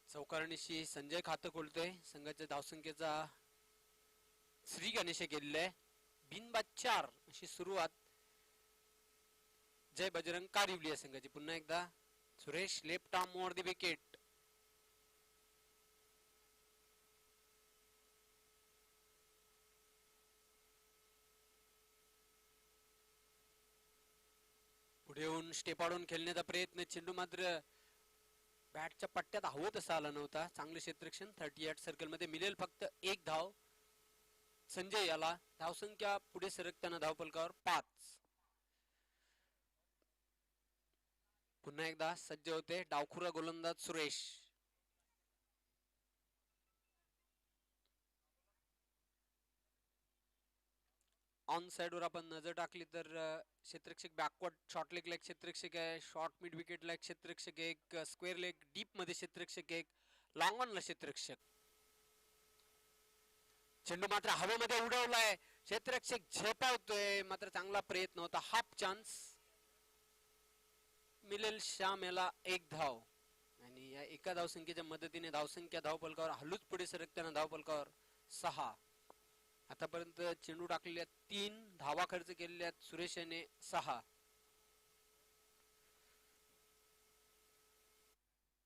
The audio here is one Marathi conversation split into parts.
चौकारणीशी संजय खातं खोलतोय. संघाच्या धावसंख्येचा श्री गणेश केलेला आहे. बिनबाद 4 अशी सुरुवात जय बजरंग कारिवली संघाची. पुन्हा एकदा Suresh left arm over the wicket. पुढे येऊन स्टेप आडून खेळण्याचा प्रयत्न. चेंडू मात्र बॅटच्या पट्ट्यात हवं तसा आला नव्हता. चांगले क्षेत्ररक्षण. 38 सर्कल मध्ये मिळेल फक्त एक धाव संजय याला. धावसंख्या पुढे सरकताना धावफलकावर 5. पुन्हा एकदा सज्ज होते डावखुरा गोलंदाज सुरेश. ऑन साइड वर आपण नजर टाकली तर क्षेत्ररक्षक बॅकवर्ड शॉर्ट लेग ला एक क्षेत्ररक्षक आहे. शॉर्ट मिड विकेट ला एक क्षेत्ररक्षक, एक स्क्वेअर लेग डीप मध्ये क्षेत्ररक्षक, एक लॉंग ऑन ला क्षेत्ररक्षक. चेंडू मात्र हवेमध्ये उडवलाय. क्षेत्ररक्षक झेपावतोय मात्र चांगला प्रयत्न होता. Half chance. मिलेल श्याम याला एक धाव आणि या एका धावसंख्येच्या मदतीने धावसंख्या धावफलकावर हलूच पुढे सरकताना धावफलकावर 6. आतापर्यंत चेंडू टाकलेल्या 3 धावा खर्च केलेल्या सुरेश याने 6.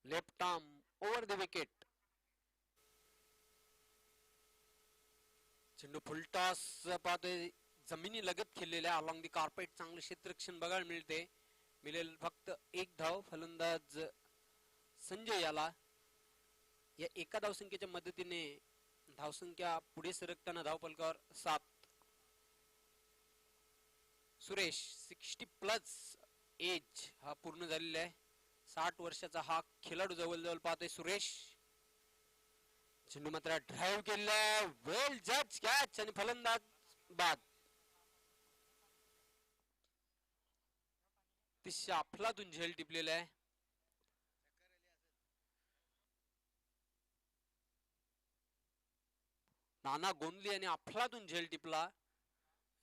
Left arm over the wicket. चेंडू फुलटॉस पाहतोय. जमिनी लगत खेळलेल्या अलॉंग दी कार्पेट. चांगले क्षेत्ररक्षण बघायला मिळते. मिळेल फक्त एक धाव. फलंदाज संजय याला. या एका धावसंख्येच्या मदतीने धावसंख्या पुढे सरकताना धावफलकावर 7. सुरेश 60+ एज हा पूर्ण झालेला आहे. 60 वर्षाचा हा खेळाडू जवळ पाहतोय सुरेश. चेंडू मात्र ड्राईव्ह केलाय. वेल जज कॅच आणि फलंदाज बाद. तिसशे अफलातून झेल टिपलेला आहे. नाना गोंदली आणि अफलातून झेल टिपला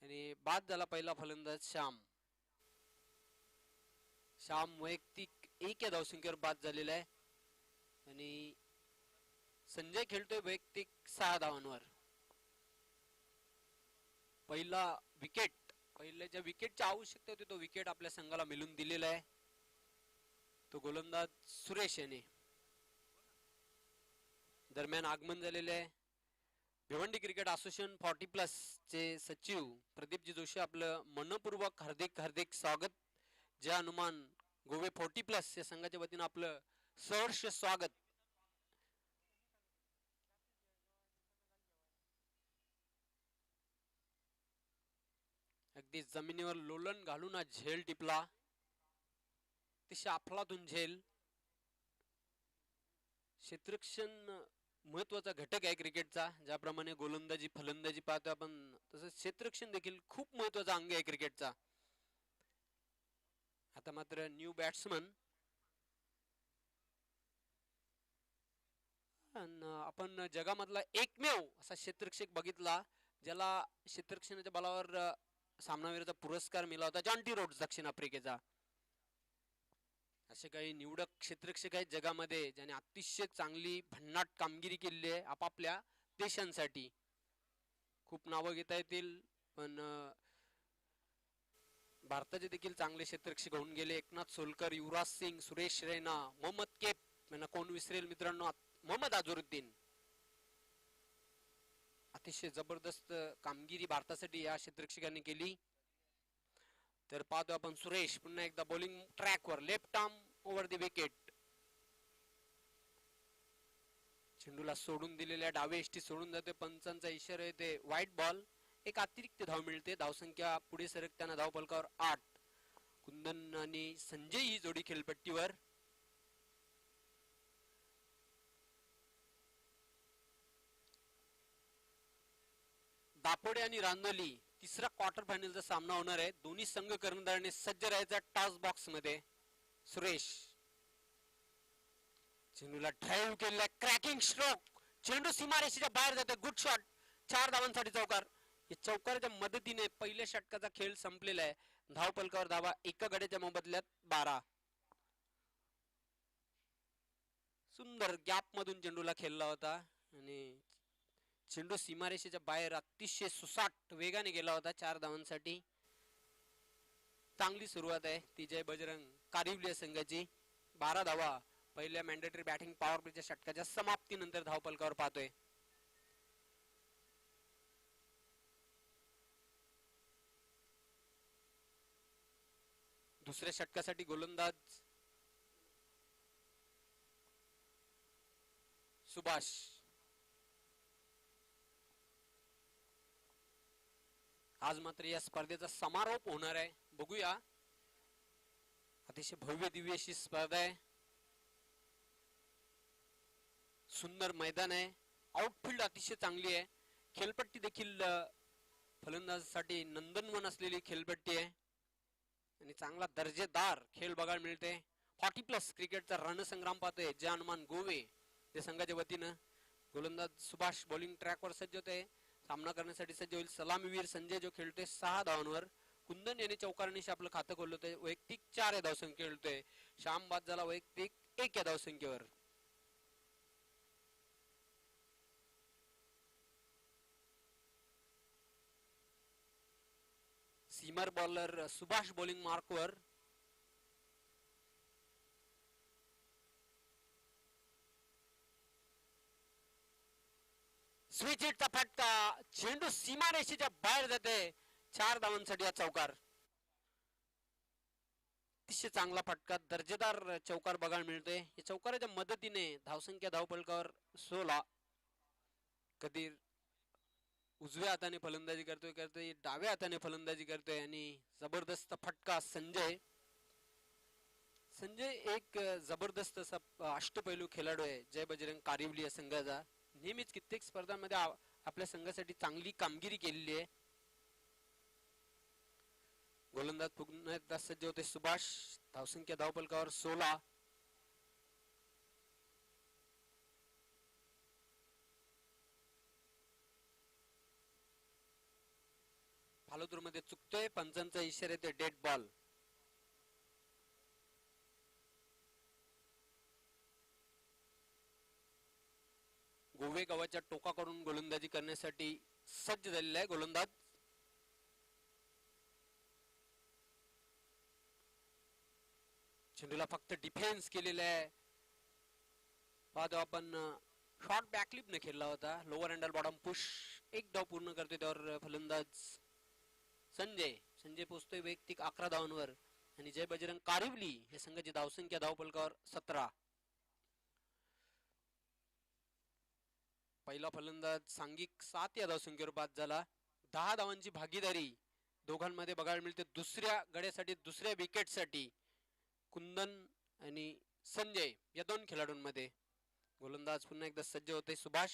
आणि बाद झाला पहिला फलंदाज श्याम. श्याम वैयक्तिक 1 या धावसंख्येवर बाद झालेला आहे आणि संजय खेळतोय वैयक्तिक 6 धावांवर. पहिला विकेट. पहिल्याच्या विकेटची आवश्यकता होती तो विकेट आपल्या संघाला मिळून दिलेला आहे. तो गोलंदाज सुरेश याने. दरम्यान आगमन झालेले आहे भिवंडी क्रिकेट असोसिएशन 40+ चे सचिव प्रदीपजी जोशी. आपलं मनपूर्वक हार्दिक स्वागत. जय हनुमान गोवे 40+ या संघाच्या वतीनं आपलं सहर्ष स्वागत. अगदी जमिनीवर लोलन घालून हा झेल टिपला. तिशा अफलातून झेल. क्षेत्ररक्षण महत्वाचा घटक आहे क्रिकेटचा. ज्याप्रमाणे गोलंदाजी फलंदाजी पाहतो आपण तसंच क्षेत्ररक्षण देखील खूप महत्वाचा अंग आहे क्रिकेटचा. आता मात्र न्यू बॅट्समन. आपण जगामधला एकमेव असा क्षेत्ररक्षक बघितला ज्याला क्षेत्ररक्षणाच्या बलावर सामनावीराचा पुरस्कार मिळाला होता. जॉन्टी रोड्स दक्षिण आफ्रिकेचा. असे काही निवडक क्षेत्ररक्षक आहेत जगामध्ये ज्याने अतिशय चांगली भन्नाट कामगिरी केली आहे आपापल्या देशांसाठी. खूप नावं घेता येतील पण भारताचे देखील चांगले क्षेत्ररक्षक होऊन गेले. एकनाथ सोलकर, युवराज सिंग, सुरेश रैना, मोहम्मद कैफ यांना कोण विसरेल मित्रांनो. मोहम्मद अझरुद्दीन. अतिशय जबरदस्त कामगिरी भारतासाठी या क्षेत्ररक्षकांनी केली. तर पाहतो आपण सुरेश पुन्हा एकदा बॉलिंग ट्रॅक वर. Left arm over the wicket. चेंडूला सोडून दिलेल्या डावे एष्टी सोडून जाते. पंचांचा इशारा येते व्हाईट बॉल. एक अतिरिक्त धाव मिळते. धावसंख्या पुढे सरकताना धावफलकावर 8. कुंदन आणि संजय ही जोडी खेळपट्टीवर. दापोडे आणि रांदोली तिसरा क्वार्टर फायनलचा सामना होणार आहे. दोन्ही संघ कर्णधाराने सज्ज राहायचा टॉस बॉक्स मध्ये. सुरेश चेंडूला ड्राईव्ह केलेला. Cracking stroke. चेंडू सीमारेषेच्या बाहेर जातो. Good shot. 4 धावांसाठी चौकार. या चौकाराच्या मदतीने पहिल्या षटकाचा खेळ संपलेला आहे. धावफलकावर धावा एका गड्याच्या मोबदल्यात 12. सुंदर गॅप मधून चेंडूला खेळला होता आणि चेंडू सीमारेषेच्या बाहेर अतिशय सुसाट वेगाने गेला होता 4 धावांसाठी. चांगली सुरुवात आहे ती जय बजरंग कारिवली संघाची. 12 धावा पहिल्या मॅन्डेटरी बॅटिंग पॉवर प्लेच्या षटकाच्या समाप्तीनंतर धावफलकावर पाहतोय. दुसऱ्या षटकासाठी गोलंदाज सुभाष. आज मात्र या स्पर्धेचा समारोप होणार आहे. बघूया. अतिशय भव्य दिव्य अशी स्पर्धा आहे. सुंदर मैदान आहे. आउटफील्ड अतिशय चांगली आहे. खेळपट्टी देखील फलंदाजासाठी नंदनवन असलेली खेळपट्टी आहे आणि चांगला दर्जेदार खेळ बघायला मिळते. 40+ क्रिकेटचा रणसंग्राम पाहतोय जानमान गोवे या संघाच्या वतीनं. गोलंदाज सुभाष बॉलिंग ट्रॅकवर सज्ज होते. सामना करण्यासाठी सज्ज होईल सलामीवीर संजय जो खेळतोय 6 धावांवर. कुंदन याने चौकारणीशी आपलं खातं खोलतोय. वैयक्तिक 4 या धावसंख्या खेळतोय. श्याम बाद झाला वैयक्तिक 1 या धावसंख्येवर. सीमर बॉलर सुभाष बॉलिंग मार्कवर. स्विच हिटचा फटका. चेंडू सीमारेषेच्या बाहेर जाते. 4 धावांसाठी हा चौकार. अतिशय चांगला फटका दर्जेदार चौकार बघायला मिळतोय. या चौकाराच्या मदतीने धावसंख्या धावफलकावर 16. कधीर उजव्या हाताने फलंदाजी करतोय डाव्या हाताने फलंदाजी करतोय आणि जबरदस्त फटका संजय. संजय एक जबरदस्त असा अष्टपैलू खेळाडू आहे जय बजरंग कारिवली या संघाचा. नेहमीच कित्येक स्पर्धांमध्ये आपल्या संघासाठी चांगली कामगिरी केलेली आहे. गोलंदाज पुन्हा एकदा सज्ज होते सुभाष. धावसंख्या धावफलकावर 16. फालोतूर मध्ये चुकतोय. पंचांचा इशारा येते डेड बॉल. गोवे गावाच्या टोकाकडून गोलंदाजी करण्यासाठी सज्ज झालेला आहे गोलंदाज. चेंडूला फक्त डिफेन्स केलेला आहे. पाहतो आपण शॉर्ट बॅकलिप ने खेळला होता. Lower handle bottom push. 1 धाव पूर्ण करतोय त्यावर फलंदाज संजय. संजय पोहोचतोय वैयक्तिक 11 धावांवर आणि जय बजरंग कारिवली या संघाची धावसंख्या धावफलकावर 17. पहिला फलंदाज सांघिक 7 या धावसंख्येवर बाद झाला. 10 धावांची भागीदारी दोघांमध्ये बघायला मिळते. दुसऱ्या गड्यासाठी दुसऱ्या विकेटसाठी कुंदन आणि संजय या 2 खेळाडूंमध्ये. गोलंदाज पुन्हा एकदा सज्ज होते सुभाष.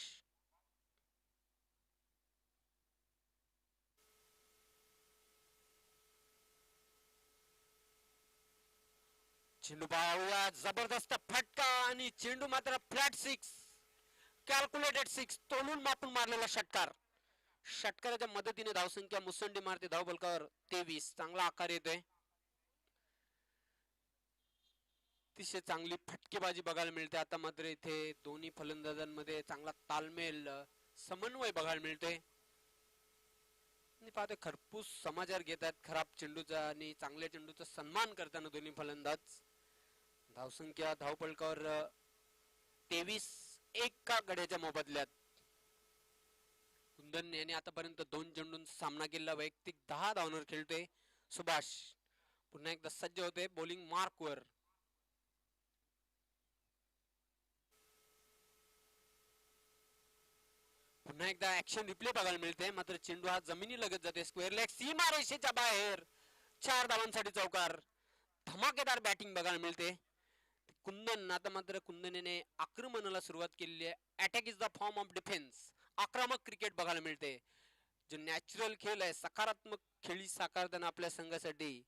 चेंडू पाहूया. जबरदस्त फटका आणि चेंडू मात्र फ्लॅट 6. कॅल्क्युलेटेड 6. तोलून मापून मारलेला षटकार. षटकाराच्या मदतीने धावसंख्या मुसंडी मारते धावफलकावर 23. चांगला आकार येतोय. अतिशय चांगली फटकेबाजी बघायला मिळते. आता मात्र इथे दोन्ही फलंदाजांमध्ये चांगला तालमेल समन्वय बघायला मिळतोय. पाहते खरपूस समाचार घेतात खराब चेंडूचा आणि चांगल्या चेंडूचा सन्मान करताना दोन्ही फलंदाज. धावसंख्या धावफलकावर 23. 1 गड्याच्या मोबदल्यात. कुंदन याने आतापर्यंत 2 चेंडूंचा सामना केला. वैयक्तिक 10 धावांवर खेळतोय सुभाष. पुन्हा एकदा सज्ज होते बॉलिंग मार्कवर. पुन्हा एकदा ऍक्शन रिप्ले बघायला मिळते. मात्र चेंडू हा जमिनी लगत जाते. स्क्वेअर लेग सीमारेषेच्या बाहेर. 4 धावांसाठी चौकार. धमाकेदार बॅटिंग बघायला मिळते. कुंदन आता मात्र कुंदन याने आक्रमणाला सुरुवात केलेली आहे. Attack is the form of defence. आक्रमक क्रिकेट बघायला मिळते. जो नॅचरल खेळ आहे सकारात्मक खेळी साकारताना आपल्या संघासाठी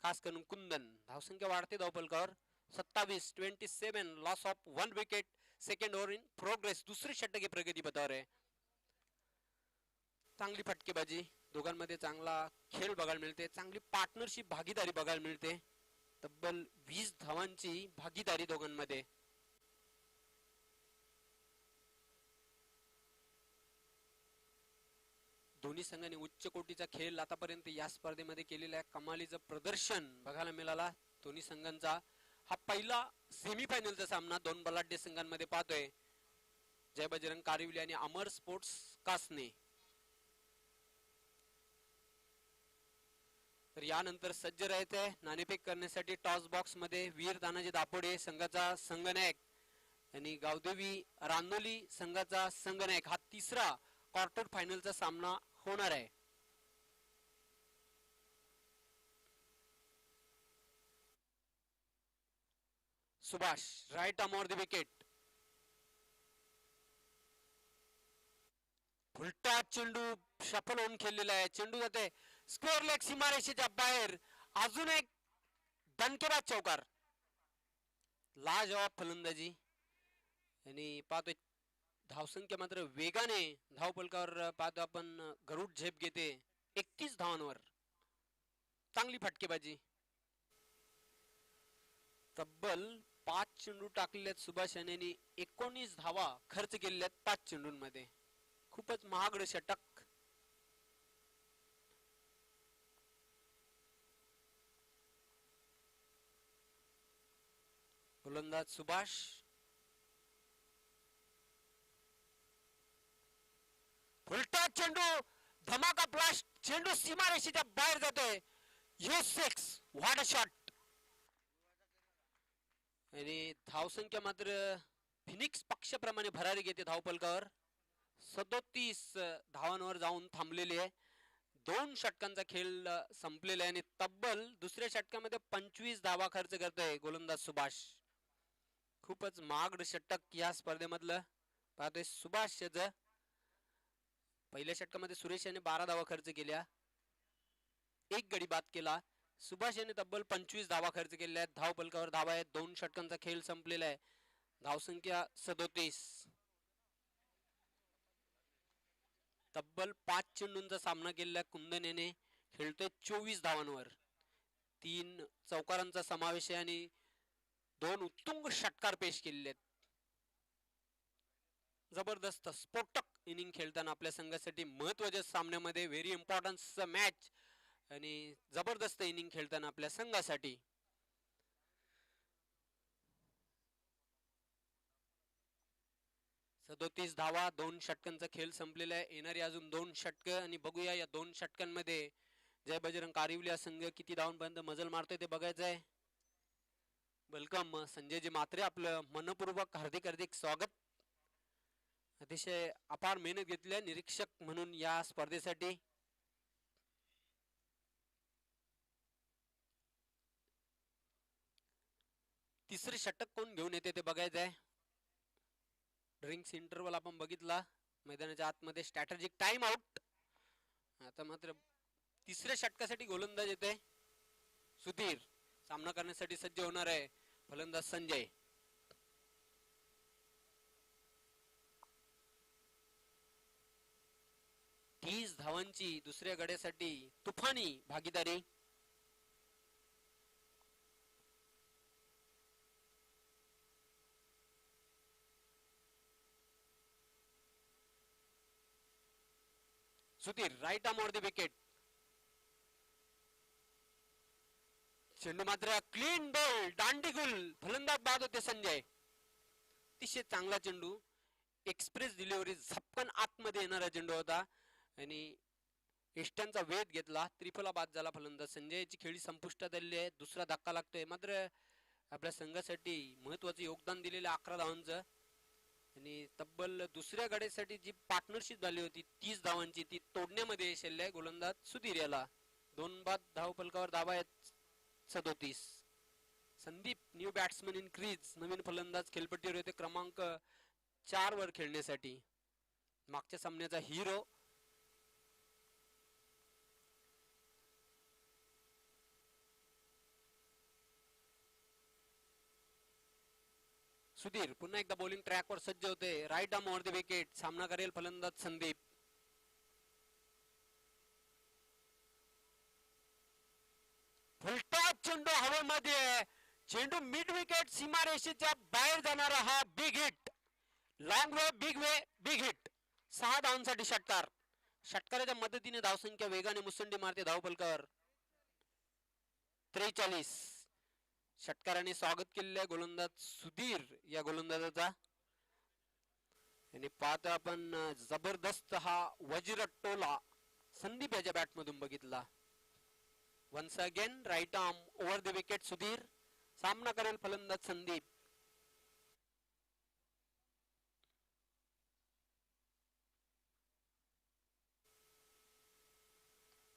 खास करून कुंदन. धावसंख्या वाढते धावफलकावर 27. 27. Loss of 1 wicket. Second over in progress. दुसरे षटक प्रगती पथावर आहे. चांगली फटकेबाजी दोघांमध्ये चांगला खेळ बघायला मिळते. चांगली पार्टनरशिप भागीदारी बघायला मिळते. तब्बल 20 धावांची भागीदारी दोघांमध्ये. दोन्ही संघाने उच्च कोटीचा खेळ आतापर्यंत या स्पर्धेमध्ये केलेलं आहे. कमालीचं प्रदर्शन बघायला मिळाला दोन्ही संघांचा. हा पहिला सेमीफायनलचा सामना दोन बलाढ्य संघांमध्ये पाहतोय. जय बजरंग कारिवली आणि अमर स्पोर्ट्स कासने. तर यानंतर सज्ज राहते नाणेफेक करण्यासाठी टॉस बॉक्स मध्ये वीर तानाजी दापोडे संघाचा संघनायक आणि गावदेवी रानोली संघाचा संघनायक. हा तिसरा क्वार्टर फायनलचा सामना होणार आहे. Subhash right arm on the wicket. उलटा चेंडू सफल होऊन खेळलेला आहे. चेंडू जाते स्क्वेअर लेग सीमारेषेच्या बाहेर. अजून एक दणकेबाज चौकार. लाजवाब फलंदाजी आणि पाहतोय धावसंख्या मात्र वेगाने धावपलकावर पाहतो आपण गरुड झेप घेते 31 धावांवर. चांगली फटकेबाजी. तब्बल 5 चेंडू टाकलेले आहेत सुभाष यांनी. 19 धावा खर्च केलेल्या आहेत 5 चेंडूंमध्ये. खूपच महागड षटक. गोलंदाज सुभाष. उलटा चेंडू धमाका ब्लास्ट. चेंडू सीमारेषेच्या बाहेर जातोय. U6 what a shot. आणि धावसंख्या मात्र फिनिक्स पक्षाप्रमाणे भरारी घेते धावपलकावर. 37 धावांवर जाऊन थांबलेली आहे. 2 षटकांचा खेळ संपलेला आहे आणि तब्बल दुसऱ्या षटकामध्ये 25 धावा खर्च करतोय गोलंदाज सुभाष. खूपच महागड षटक या स्पर्धेमधलं पाहतोय सुभाष याचं. पहिल्या षटकामध्ये सुरेश याने 12 धावा खर्च केल्या. 1 गडी बाद केला. सुभाष याने तब्बल 25 धावा खर्च केलेल्या आहेत. धावपलकावर धावा आहेत. 2 षटकांचा खेळ संपलेला आहे. धावसंख्या 37. तब्बल 5 चेंडूंचा सामना केलेला कुंदन याने खेळतोय 24 धावांवर. 3 चौकारांचा समावेश आहे आणि 2 उत्तुंग षटकार पेश केलेले आहेत. जबरदस्त स्फोटक इनिंग खेळताना आपल्या संघासाठी महत्वाच्या सामन्यामध्ये व्हेरी इम्पॉर्टन्स मॅच आणि जबरदस्त इनिंग खेळताना आपल्या संघासाठी. सदोतीस धावा 2 षटकांचा खेळ संपलेला आहे. येणारी अजून 2 षटक आणि बघूया या 2 षटकांमध्ये जय बजरंग कारिवली संघ किती धावांपर्यंत मजल मारतोय ते बघायचं आहे. वेलकम संजयजी मात्रे, आपलं मनपूर्वक हार्दिक हार्दिक स्वागत. अतिशय अपार मेहनत घेतली आहे निरीक्षक म्हणून या स्पर्धेसाठी. तिसरे षटक कोण घेऊन येते ते बघायचं आहे. ड्रिंक्स इंटरवल आपण बघितला मैदानाच्या आतमध्ये. Strategic time out. आता मात्र तिसऱ्या षटकासाठी गोलंदाज येते सुधीर. सामना करण्यासाठी सज्ज होणार आहे फलंदाज संजय. तीस धावांची दुसऱ्या गड्यासाठी तुफानी भागीदारी. Sudhir right arm on the wicket. चेंडू मात्र क्लीन बॉल दांडीगुल. फलंदाज बाद होते संजय. अतिशय चांगला चेंडू. एक्सप्रेस डिलिव्हरी झपकन आतमध्ये येणारा चेंडू होता आणि इष्ट्यांचा वेध घेतला. त्रिफला बाद झाला फलंदाज संजयची. खेळी संपुष्टात आलेली आहे. दुसरा धक्का लागतोय. मात्र आपल्या संघासाठी महत्वाचं योगदान दिलेलं 11 धावांचं आणि तब्बल दुसऱ्या गड्यासाठी जी पार्टनरशिप झाली होती 30 धावांची ती तोडण्यामध्ये यश आले गोलंदाज सुधीर याला. 2 बाद धावपलकावर धावा आहेत 37. Sandeep new batsman in crease. नवीन फलंदाज खेळपट्टीवर होते क्रमांक 4 वर खेळण्यासाठी. मागच्या सामन्याचा हिरो. सुधीर पुन्हा एकदा बॉलिंग ट्रॅकवर सज्ज होते. Right arm on the wicket. सामना करेल फलंदाज संदीप. फुलटॉप चेंडू हवेमध्ये. चेंडू मिड विकेट सीमारेषेच्या बाहेर जाणारा हा बिग हिट. लॉंग वे बिग हिट. 6 धावांसाठी षटकार. षटकाराच्या मदतीने धावसंख्या वेगाने मुसंडी मारते धावफलकावर 43. षटकाराने स्वागत केलेले गोलंदाज सुधीर या गोलंदाजाचा आणि पाहतो आपण जबरदस्त हा वज्र टोला संदीप याच्या बॅट मधून बघितला. Once again right arm over the wicket Sudhir. सामना करेल फलंदाज संदीप.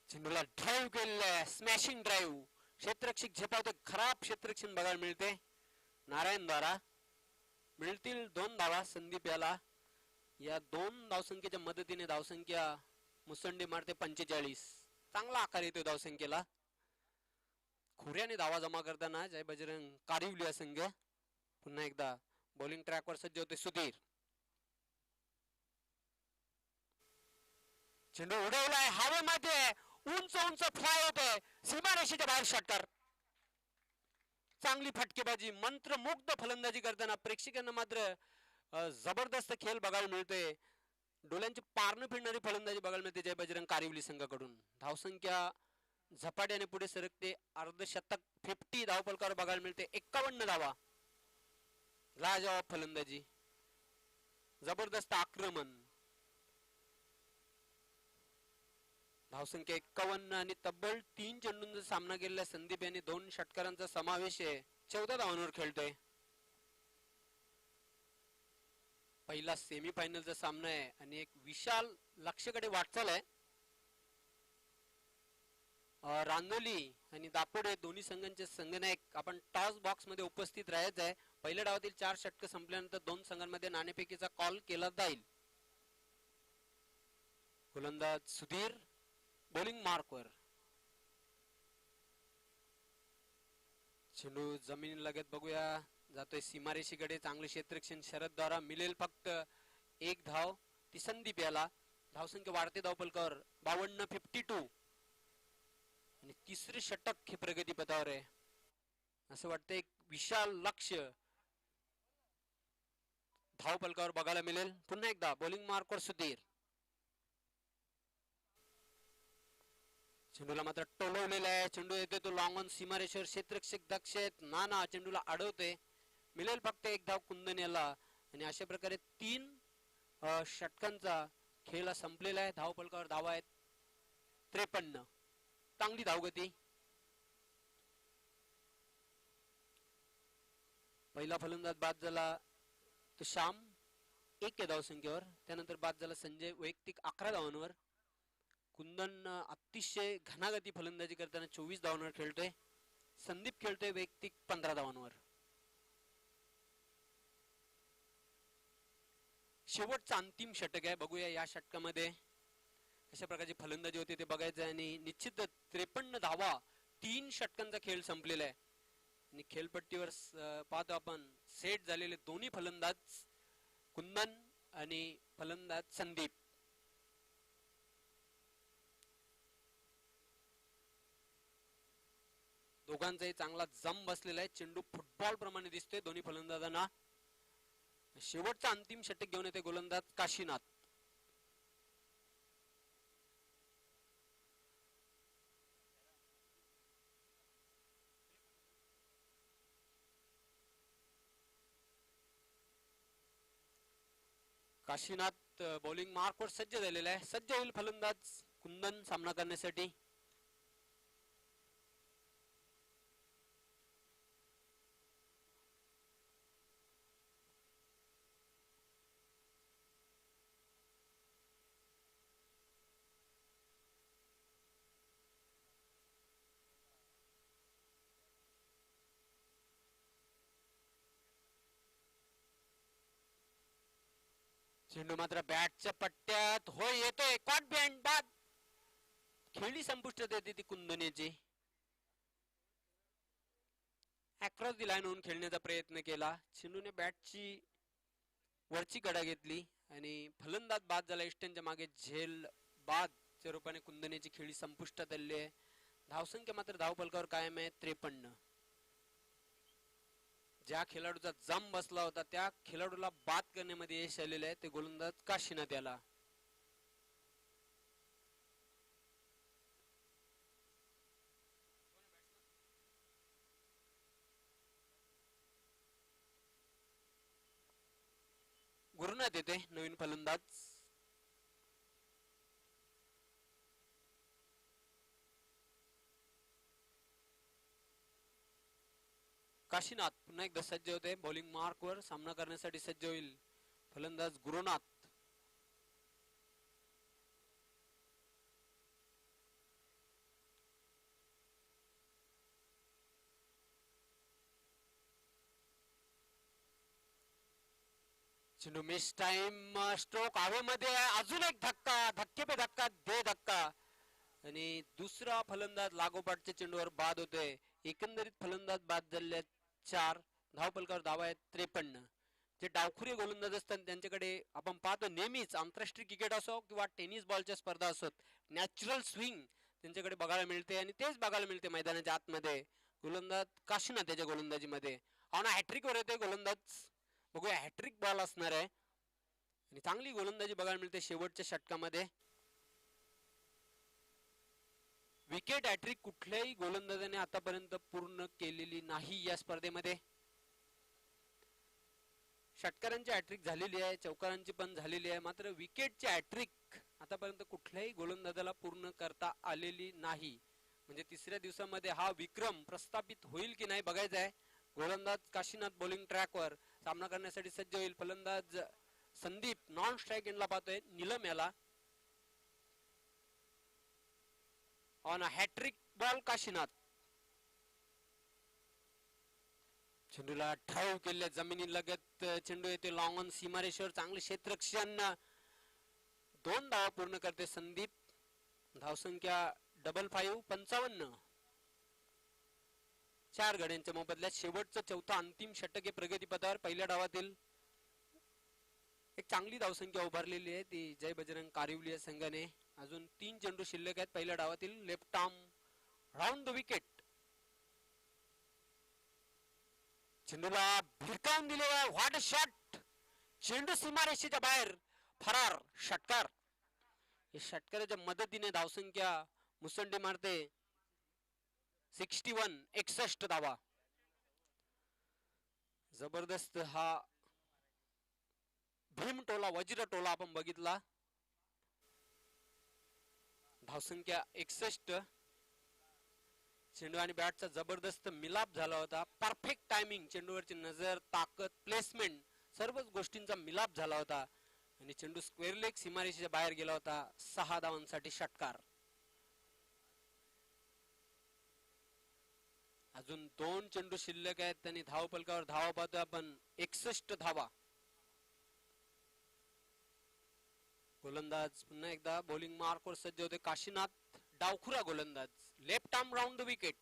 चेंडूला ड्राईव्ह केलेला स्मॅशिंग ड्राईव्ह. क्षेत्ररक्षक झेपावतो. खराब क्षेत्ररक्षण बघायला मिळते नारायण द्वारा. मिळतील 2 धावा संदीप याला. या 2 धावसंख्येच्या मदतीने धावसंख्या मुसंडी मारते 45. चांगला आकार येतो धावसंख्येला. खुऱ्याने धावा जमा करताना जय बजरंग कारिवली संघ पुन्हा एकदा बॉलिंग ट्रॅकवर सज्ज होते सुधीर. चेंडू उडवलाय हवेमध्ये. उंच उंच फ्लाय होते सीमारेषेच्या बाहेर. षटकार. चांगली फटकेबाजी मंत्रमुग्ध फलंदाजी करताना प्रेक्षकांना मात्र जबरदस्त खेळ बघायला मिळतोय. डोळ्यांची पारणं फिरणारी फलंदाजी बघायला मिळते जय बजरंग कारिवली संघाकडून. धावसंख्या झपाट्याने पुढे सरकते. अर्धशतक 50 धावफलकावर बघायला मिळते. 51 धावा. लाजवाब फलंदाजी. जबरदस्त आक्रमण. धावसंख्या 51 आणि तब्बल 3 चेंडूंचा सामना केलेला संदीप यांनी 2 षटकारांचा समावेश आहे. 14 धावांवर खेळतोय. पहिला सेमीफायनलचा सामना आहे आणि एक विशाल लक्ष्याकडे वाटचाल आहे. रांदोली आणि दापोडे दोन्ही संघांचे संघनायक आपण टॉस बॉक्स मध्ये उपस्थित राहायचं आहे. पहिल्या डावातील 4 षटक संपल्यानंतर 2 संघांमध्ये नाणेफेकीचा कॉल केला जाईल. गोलंदाज सुधीर बॉलिंग मार्कवर. चेंडू जमीन लगत बघूया जातोय सीमारेषेकडे. चांगले क्षेत्ररक्षण शरद द्वारा. मिळेल फक्त 1 धाव ती संदीप याला. धावसंख्या वाढते धावफलकावर 52. 52 आणि तिसरे षटक हे प्रगतीपथावर आहे. असं वाटतं एक विशाल लक्ष्य धावफलकावर बघायला मिळेल. पुन्हा एकदा बॉलिंग मार्कवर सुधीर. चेंडूला मात्र टोलवलेला आहे. चेंडू येतोय तो लॉंग ऑन सीमारेषेवर. क्षेत्ररक्षक दक्ष आहेत. नाना चेंडूला अडवते. मिळेल फक्त 1 धाव कुंदन याला. आणि अशा प्रकारे 3 षटकांचा खेळ संपलेला आहे. धावफलकावर धावा आहेत 53. चांगली धावगती. पहिला फलंदाज बाद झाला तो श्याम 1 धावसंख्येवर. त्यानंतर बाद झाला संजय वैयक्तिक 11 धावांवर. कुंदन अतिशय घनागती फलंदाजी करताना 24 धावांवर खेळतोय. संदीप खेळतोय वैयक्तिक 15 धावांवर. शेवटचा अंतिम षटक आहे. बघूया या षटकामध्ये कशा प्रकारची फलंदाजी होती ते बघायचं. आणि निश्चित 53 धावा 3 षटकांचा खेळ संपलेला आहे. आणि खेळपट्टीवर पाहतो आपण सेट झालेले दोन्ही फलंदाज कुंदन आणि फलंदाज संदीप. दोघांचाही चांगला जम बसलेला आहे. चेंडू फुटबॉल प्रमाणे दिसतोय दोन्ही फलंदाजांना. शेवटचा अंतिम षटक घेऊन येते गोलंदाज काशीनाथ. काशीनाथ बॉलिंग मार्कवर सज्ज झालेला आहे. सज्ज होईल फलंदाज कुंदन सामना करण्यासाठी. चेंडू मात्र बॅटच्या पट्ट्यात होय येतोय. कॉट बिहाइंड बाद. खेळी संपुष्टात येते ती कुंदनेची. अक्रॉस दी लाईन होऊन खेळण्याचा प्रयत्न केला. चेंडूने बॅटची वरची कडा घेतली आणि फलंदाज बाद झाला. इष्टांच्या मागे झेल बादच्या रूपाने कुंदनेची खेळी संपुष्टात आली आहे. धावसंख्या मात्र धावफलकावर कायम आहे 53. ज्या खेळाडूचा जम बसला होता त्या खेळाडूला बाद करण्यामध्ये यश आलेले आहे ते गोलंदाज काशीनाथ याला. वापरण्यात येते नवीन फलंदाज. काशीनाथ पुन्हा एकदा सज्ज होते बॉलिंग मार्क वर. सामना करण्यासाठी सज्ज होईल फलंदाज गुरुनाथ. चेंडू मिस टाइम. स्ट्रोक हवेमध्ये. अजून एक धक्का. धक्के पे धक्का दे धक्का. आणि दुसरा फलंदाज लागोपाठच्या चेंडूवर बाद होतोय. एकंदरीत फलंदाज बाद झाले 4. धावफलकावर धावा आहेत 53. जे डावखुरे गोलंदाज असतात त्यांच्याकडे आपण पाहतो नेहमीच, आंतरराष्ट्रीय क्रिकेट असो किंवा टेनिस बॉलच्या स्पर्धा असोत, नॅचरल स्विंग त्यांच्याकडे बघायला मिळते आणि तेच बघायला मिळते मैदानाच्या आतमध्ये. गोलंदाज काशीनाथ त्याच्या गोलंदाजीमध्ये ना हॅट्रिक वर येते गोलंदाज. बघूया हॅट्रिक बॉल असणार आहे आणि चांगली गोलंदाजी बघायला मिळते शेवटच्या षटकामध्ये. विकेट हॅट्रिक कुठल्याही गोलंदाजाने आतापर्यंत पूर्ण केलेली नाही या स्पर्धेमध्ये. षटकारांची हॅट्रिक झालेली आहे, चौकारांची पण झालेली आहे, मात्र विकेटची हॅट्रिक आतापर्यंत कुठल्याही गोलंदाजाला पूर्ण करता आलेली नाही. म्हणजे तिसऱ्या दिवसामध्ये हा विक्रम प्रस्थापित होईल की नाही बघायचं आहे. गोलंदाज काशीनाथ बॉलिंग ट्रॅकवर सामना करण्यासाठी सज्ज होईल. फलंदाज संदीप नॉन स्ट्राईक एंडला पाहतोय नीलम याला. On a hat trick ball Kashinath. चेंडूला ड्राईव्ह केले जमिनी लगत चेंडू येते लॉंग ऑन सीमारेषेवर. चांगले क्षेत्ररक्षण. 2 धावा पूर्ण करते संदीप. धावसंख्या 55 55. 4 गड्यांच्या मोबदल्यात शेवटचं चौथा अंतिम षटक आहे प्रगतीपथावर. पहिल्या डावातील एक चांगली धावसंख्या उभारलेली आहे ती जय बजरंग कारिवली संघाने. अजून 3 चेंडू शिल्लक आहेत पहिल्या डावातील. Left arm round the wicket. चेंडूला भिरकावून दिलेला व्हॉट अ शॉट. चेंडू सीमारेषेच्या बाहेर फरार. षटकार. या षटकाराच्या मदतीने धावसंख्या मुसंडी मारते 61 61 धावा. जबरदस्त हा भीम टोला वज्र टोला आपण बघितला. धावसंख्या 61. चेंडू आणि बॅटचा जबरदस्त मिलाप झाला होता. Perfect timing. चेंडूवरची नजर, ताकद, प्लेसमेंट सर्वच गोष्टींचा मिलाप झाला होता आणि चेंडू स्क्वेअर लेग सीमारेषेच्या बाहेर गेला होता. 6 धावांसाठी षटकार. अजून 2 चेंडू शिल्लक आहेत आणि धावफलकावर धावा पाहतोय आपण 61 धावा. गोलंदाज पुन्हा एकदा बॉलिंग मार्क वर सज्ज होते काशीनाथ. डावखुरा गोलंदाज. Left arm round the wicket.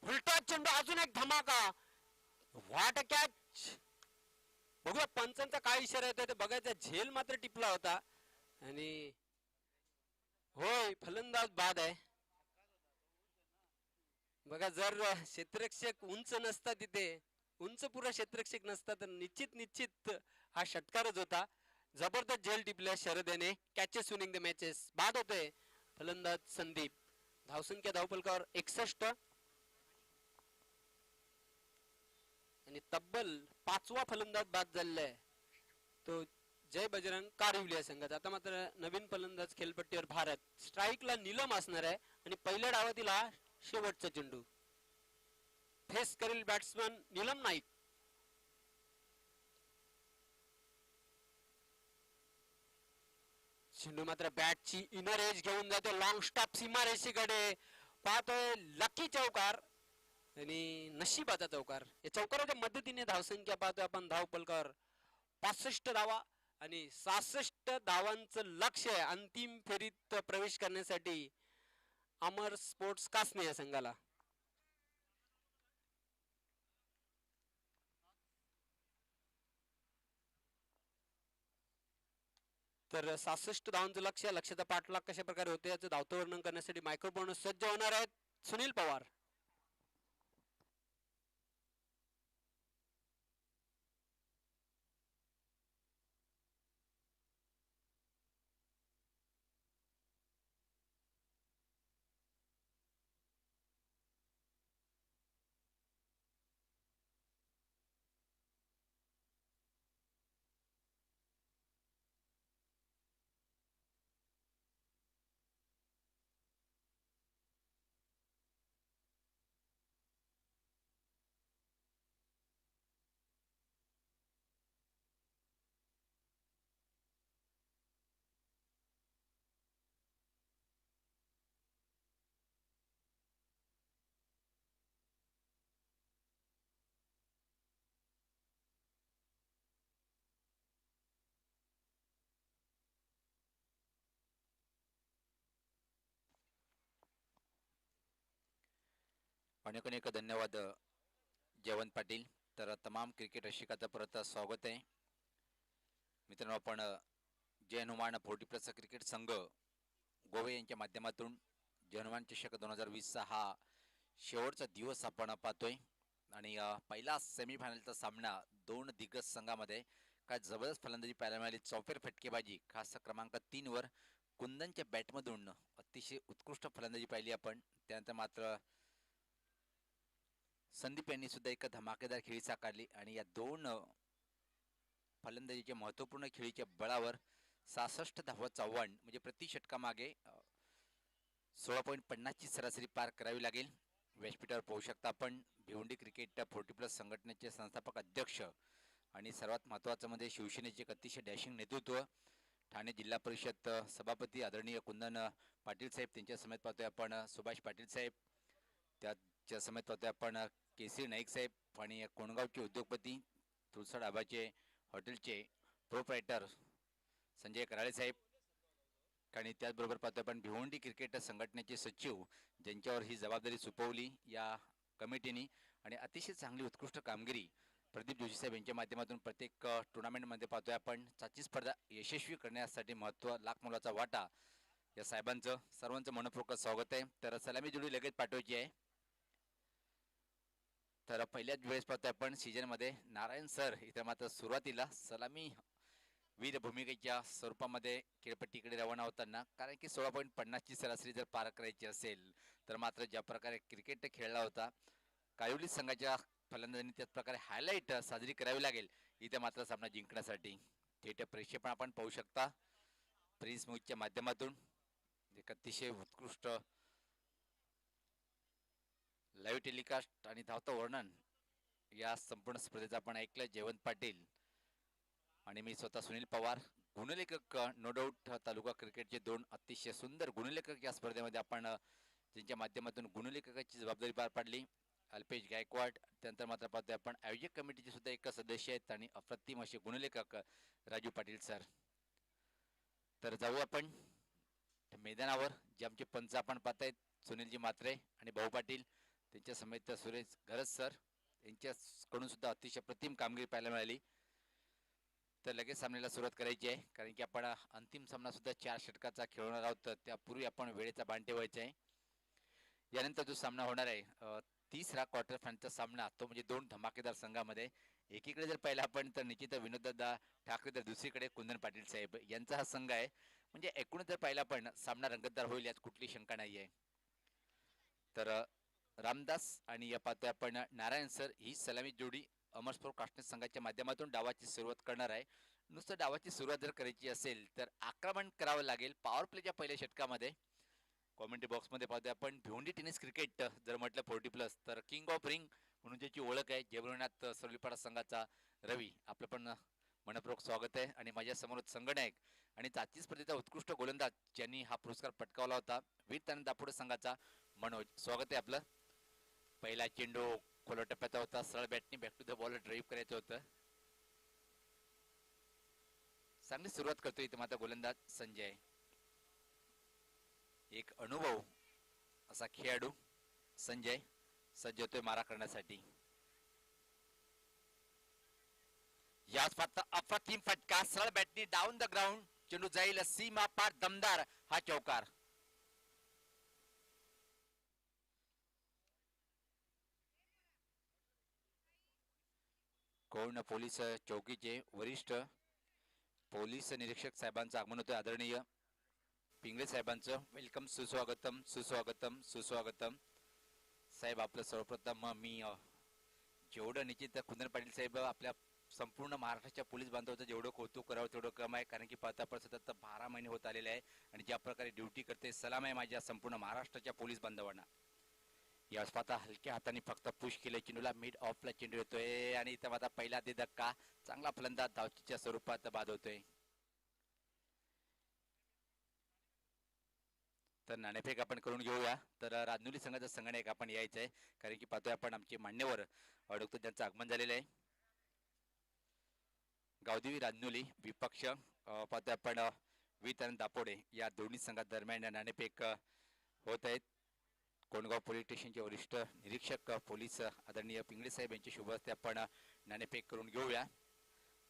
उलटा चेंडू. अजून एक धमाका. What a catch. बघूया पंचांचा काय इशारा येतोय ते बघायचा. झेल मात्र टिपला होता आणि होय फलंदाज बाद आहे. बघा जर क्षेत्ररक्षक उंच नसता, तिथे उंच पुरा क्षेत्ररक्षक नसता तर निश्चित हा षटकारच होता. जबरदस्त झेल टिपल्या शरदेने. Catches winning the matches. बाद होते फलंदाज संदीप. धावसंख्या धावफलकावर 61 आणि तब्बल 5वा फलंदाज बाद झालेला आहे तो जय बजरंग कारिवली संघाचा. आता मात्र नवीन फलंदाज खेळपट्टीवर भारत. स्ट्राईकला नीलम असणार आहे आणि पहिल्या डावातील हा शेवटचा चेंडू. फेस करेल बॅट्समन नीलम नाईक. चेंडू मात्र बॅटची इनर एज घेऊन जातो. लॉंग स्टॉप सीमारेषेकडे. पाहतोय लकी चौकार आणि नशिबाचा चौकार. या चौकाराच्या मदतीने धावसंख्या पाहतोय आपण धावफलकावर 65 धावा आणि 66 धावांचं लक्ष आहे अंतिम फेरीत प्रवेश करण्यासाठी अमर स्पोर्ट्स कासने या संघाला. तर 66 धावांचं लक्ष. लक्षाचा पाठलाग कशा प्रकारे होते याचं धावतं वर्णन करण्यासाठी मायक्रोफोन सज्ज होणार आहेत सुनील पवार. अनेक अनेक धन्यवाद जयवंत पाटील. तर तमाम क्रिकेट रसिकाचं परत स्वागत आहे. मित्रांनो, आपण जय हनुमान 40+ क्रिकेट संघ गोवे यांच्या माध्यमातून जय हनुमान चषक 2020चा हा शेवटचा दिवस आपण पाहतोय. आणि पहिला सेमीफायनलचा सामना दोन दिग्गज संघामध्ये काय जबरदस्त फलंदाजी पाहायला मिळाली. चौफेर फटकेबाजी खास क्रमांक 3 वर कुंदनच्या बॅटमधून अतिशय उत्कृष्ट फलंदाजी पाहिली आपण. त्यानंतर मात्र संदीप यांनी सुद्धा एक धमाकेदार खेळी साकारली आणि या दोन फलंदाजीच्या महत्त्वपूर्ण खेळीच्या बळावर 66 धावांचं आव्हान म्हणजे प्रति षटकामागे 16.50 ची सरासरी पार करावी लागेल. व्यासपीठावर पाहू शकता आपण भिवंडी क्रिकेट 40+ संघटनेचे संस्थापक अध्यक्ष आणि सर्वात महत्त्वाचं म्हणजे शिवसेनेचे एक अतिशय डॅशिंग नेतृत्व ठाणे जिल्हा परिषद सभापती आदरणीय कुंदन पाटील साहेब, त्यांच्या समेत पाहतोय आपण सुभाष पाटील साहेब, त्याच्या समेत पाहतोय आपण केसी नाईक साहेब आणि कोणगावचे उद्योगपती तुळसा डाबाचे हॉटेलचे प्रोप्रायटर संजय कराळे साहेब आणि त्याचबरोबर पाहतोय आपण भिवंडी क्रिकेट संघटनेचे सचिव ज्यांच्यावर ही जबाबदारी सोपवली या कमिटीने आणि अतिशय चांगली उत्कृष्ट कामगिरी प्रदीप जोशी साहेब यांच्या माध्यमातून प्रत्येक टुर्नामेंटमध्ये पाहतोय आपण. चाची स्पर्धा यशस्वी करण्यासाठी लाख मोलाचा वाटा या साहेबांचं सर्वांचं मनपूर्वक स्वागत आहे. तर सलामी जोडी लगेच पाठवायची आहे. तर पहिल्याच वेळेस पाहतोय आपण सीजनमध्ये नारायण सर इथे मात्र सुरुवातीला सलामी वीर भूमिकेच्या स्वरूपामध्ये खेळपट्टीकडे रवाना होताना, कारण की 16.50 ची सरासरी जर पार करायची असेल तर मात्र ज्या प्रकारे क्रिकेट खेळला होता कायोली संघाच्या फलंदाजांनी त्याच प्रकारे हायलाईट साजरी करावी लागेल इथे मात्र सामना जिंकण्यासाठी. थेट प्रेक्षेपण आपण पाहू शकता प्रिन्स म्यूजच्या माध्यमातून. एक अतिशय उत्कृष्ट लाईव्ह टेलिकास्ट आणि धावतं वर्णन या संपूर्ण स्पर्धेचं आपण ऐकलं. जयवंत पाटील आणि मी स्वतः सुनील पवार, गुणलेखक नो डाऊट तालुका क्रिकेटचे दोन अतिशय सुंदर गुणलेखक या स्पर्धेमध्ये आपण ज्यांच्या माध्यमातून गुणलेखकाची जबाबदारी पार पाडली. अल्पेश गायकवाड, त्यानंतर मात्र पाहतोय आपण आयोजक कमिटीचे सुद्धा एक सदस्य आहेत आणि अप्रतिम असे गुणलेखक राजू पाटील सर. तर जाऊ आपण मैदानावर. जे आमचे पंच आपण पाहतायत सुनीलजी म्हात्रे आणि भाऊ पाटील, त्यांच्या समेत सुरेश घरज सर यांच्याकडून सुद्धा अतिशय प्रतिम कामगिरी पाहायला मिळाली. तर लगेच सामन्याला सुरुवात करायची आहे, कारण की आपण अंतिम सामना सुद्धा 4 षटकाचा खेळणार आहोत. त्यापूर्वी आपण वेळेचा बाण ठेवायचा आहे. यानंतर जो सामना होणार आहे तिसरा क्वार्टर फायनलचा सामना, तो म्हणजे दोन धमाकेदार संघामध्ये. एकीकडे जर पाहिला आपण तर निश्चित विनोददादा ठाकरे, तर दुसरीकडे कुंदन पाटील साहेब यांचा हा संघ आहे. म्हणजे एकूणच जर पाहिला पण सामना रंगतदार होईल यात कुठली शंका नाही आहे. तर रामदास आणि या पाहतोय आपण नारायण सर ही सलामी जोडी अमरस्पोर काष्टी संघाच्या माध्यमातून डावाची सुरुवात करणार आहे. नुसतं डावाची सुरुवात जर करायची असेल तर आक्रमण करावं लागेल पॉवर प्लेच्या पहिल्या षटकामध्ये. कॉमेंट्री बॉक्समध्ये पाहतोय आपण भिवंडी टेनिस क्रिकेट जर म्हटलं 40+ तर किंग ऑफ रिंग म्हणून ज्याची ओळख आहे जयभरनाथ सरलीपाडा संघाचा रवी, आपलं पण मनपूर्वक स्वागत आहे. आणि माझ्या समोर संगनायक आणि चाची स्पर्धेचा उत्कृष्ट गोलंदाज ज्यांनी हा पुरस्कार पटकावला होता वीर तानं दापोडे संघाचा मनोज, स्वागत आहे आपलं. पहिला चेंडू खोला टप्प्याचा होता, सरळ बॅटनी back to the ball drive करायचं होतं. चांगली सुरुवात करतोय इथे मात्र गोलंदाज संजय, एक अनुभव असा खेळाडू संजय सज्ज होतोय मारा करण्यासाठी. याच फक्त अप्रतिम फटका सरळ बॅटनी डाऊन द ग्राउंड, चेंडू जाईल सीमा पार, दमदार हा चौकार. कोण पोलीस चौकीचे वरिष्ठ पोलीस निरीक्षक साहेबांचं आगमन होतं. आदरणीय पिंगळे साहेबांचं वेलकम, सुस्वागतम सुस्वागतम सुस्वागतम. साहेब आपलं सर्वप्रथम मी जेवढं निश्चित कुंदन पाटील साहेब आपल्या संपूर्ण महाराष्ट्राच्या पोलीस बांधवाचं जेवढं कौतुक करावं तेवढं कम आहे, कारण की पाहता सतत 12 महिने होत आलेले आहे आणि ज्या प्रकारे ड्युटी करते, सलाम आहे माझ्या संपूर्ण महाराष्ट्राच्या पोलीस बांधवांना. यावेळेस पाहता हलक्या हाताने फक्त पुश केलं चेंडूला, मिड ऑफला चेंडू येतोय आणि इथं आता पहिला दे धक्का, चांगला फलंदाज धावचीच्या स्वरूपात बाद होतोय. तर नाणेफेक आपण करून घेऊया. तर राजनुली संघाचा संगणक आपण यायचं आहे, कारण की पाहतोय आपण आमचे मान्यवर डॉक्टर ज्यांचं आगमन झालेलं आहे. गावदेवी राजनुली विपक्ष पाहतोय आपण वीर तानं दापोडे, या दोन्ही संघात दरम्यान नाणेफेक होत आहेत. कोंडगाव पोलीस स्टेशनचे वरिष्ठ निरीक्षक पोलीस आदरणीय पिंगळे साहेब यांचे शुभ हस्ते आपण नाणेफेक करून घेऊया.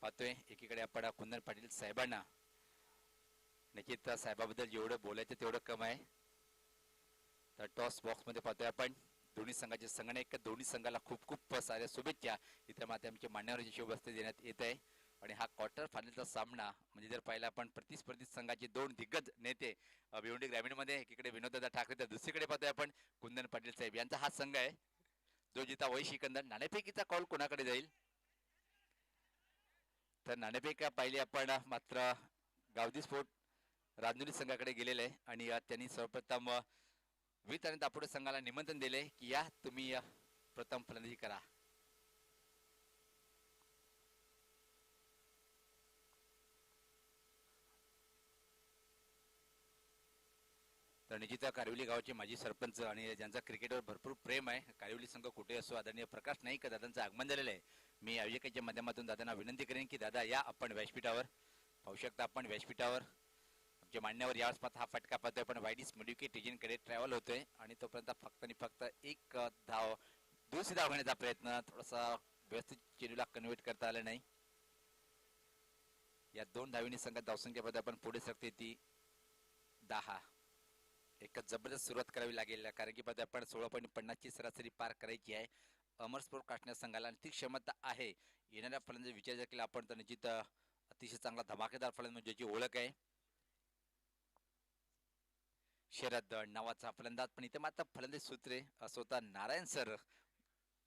पाहतोय एकीकडे आपण कुंदन पाटील साहेबांना, निश्चित साहेबाबद्दल जेवढं बोलायचं तेवढं कम आहे. तर टॉस बॉक्स मध्ये पाहतोय आपण दोन्ही संघाचे संघनायक, दोन्ही संघाला खूप खूप साऱ्या शुभेच्छा इतर माध्यमांचे मान्यवरांचे शुभ हस्ते देण्यात येत आहे. आणि हा क्वार्टर फायनलचा सामना म्हणजे जर पाहिला आपण प्रतिस्पर्धी संघाचे दोन दिग्गज नेते भिवंडी ग्रामीण मध्ये एकीकडे विनोददादा ठाकरे तर दुसरीकडे पाहतोय आपण कुंदन पाटील साहेब यांचा हा संघ आहे जो जिता वही सिकंदर. नाणेफेकीचा कॉल कोणाकडे जाईल तर नाणेफेक पाहिली आपण मात्र गावदी स्पोर्ट राजनुरी संघाकडे गेलेले आहे आणि त्यांनी सर्वप्रथम वित आणि दापोडे संघाला निमंत्रण दिले की या तुम्ही प्रथम फलंदाजी करा. तर निश्चित कारिवली गावाचे माजी सरपंच आणि ज्यांचा क्रिकेटवर भरपूर प्रेम आहे, कारिवली संघ कुठे असो, आदरणीय प्रकाश नाईक दादांचं आगमन झालेलं आहे. मी आयोजकांच्या माध्यमातून दादांना विनंती करेन की दादा या आपण व्यासपीठावर. पाहू शकता आपण व्यासपीठावर आमच्या मान्यवर यावेळेस पाहता हा फटका पाहतोय आपण वाईडीस मेड्युकेट कडे ट्रॅव्हल होतोय आणि तोपर्यंत फक्त आणि फक्त एक धाव दुसरी धाव घेण्याचा प्रयत्न थोडासा व्यवस्थित चेंडूला कन्व्हर्ट करता आला नाही. या दोन धावींनी संघात धावसंख्या पाहता आपण पुढे सरकते ती 10. एक जबरदस्त सुरुवात करावी लागेल कारण की पाहता आपण 16.50 ची सरासरी पार करायची आहे. अमरस्पोर्ट काष्टण्या संघाला ती क्षमता आहे. येणाऱ्या फलंदाजी विचार जर केला आपण तर निश्चित अतिशय चांगला धमाकेदार फलंदाज ज्याची ओळख आहे शरद नावाचा फलंदाज. पण इथे मात्र फलंदाज सूत्रे स्वतः नारायण सर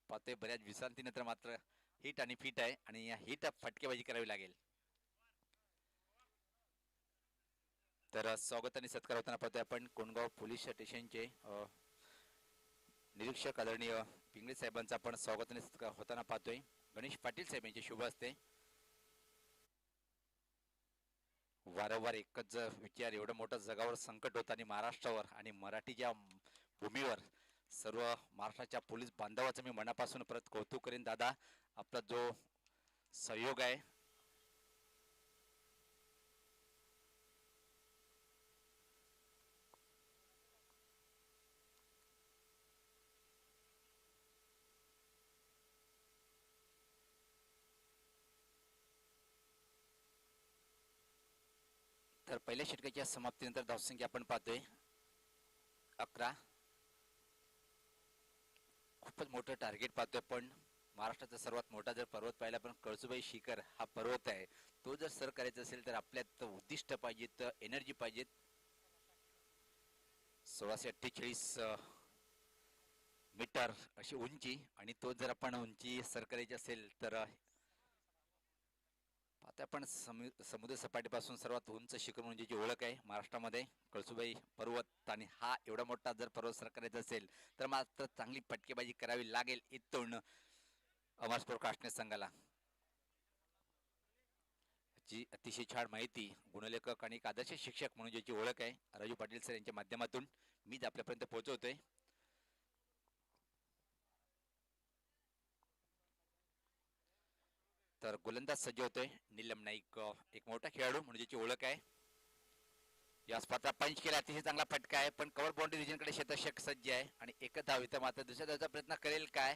पाहतोय बऱ्याच विश्रांतीनंतर मात्र हिट आणि फिट आहे आणि या हिट फटकेबाजी करावी लागेल. तर स्वागत आणि सत्कार होताना पाहतोय आपण कोंडगाव पोलीस स्टेशनचे निरीक्षक आदरणीय पिंगळे साहेबांचा आपण स्वागत आणि सत्कार होताना पाहतोय. गणेश पाटील साहेब यांचे शुभ हस्ते. वारंवार एकच विचार, एवढं मोठं जगावर संकट होतं आणि महाराष्ट्रावर आणि मराठीच्या भूमीवर सर्व महाराष्ट्राच्या पोलीस बांधवाचं मी मनापासून परत कौतुक करेन. दादा आपला जो सहयोग आहे तर पहिल्या षटकाच्या समाप्तीनंतर धावसंख्या आपण पाहतोय 11. खूपच मोठं टार्गेट पाहतोय पण महाराष्ट्राचा सर्वात मोठा जर पर्वत पाहिला पण कळसुबाई शिखर हा पर्वत आहे. तो जर सर करायचा असेल तर आपल्यात उद्दिष्ट पाहिजेत, एनर्जी पाहिजेत. 1648 मीटर अशी उंची आणि तो जर आपण उंची सर करायची असेल तर आता आपण समुद्र सपाटीपासून सर्वात उंच शिखर म्हणजे जी ओळख आहे महाराष्ट्रामध्ये कळसुबाई पर्वत आणि हा एवढा मोठा जर पर्वत सर करायचा असेल तर मात्र चांगली फटकेबाजी करावी लागेल इथून अमरस्पोर्ट काष्टण्या संघाला. जी अतिशय छान माहिती गुणलेखक आणि एक आदर्श शिक्षक म्हणून ज्याची ओळख आहे राजू पाटील सर यांच्या माध्यमातून मी आपल्यापर्यंत पोहोचवतोय. तर गोलंदाज सज्ज होतोय नीलम नाईक, एक मोठा खेळाडू म्हणून ज्याची ओळख आहे. या स्पर्धा पंच केला, अतिशय चांगला फटका आहे पण कव्हर बाउंड्री रिजन कडे शतक सज्ज आहे आणि एकच धाव इथं मात्र दुसऱ्या धावचा प्रयत्न करेल काय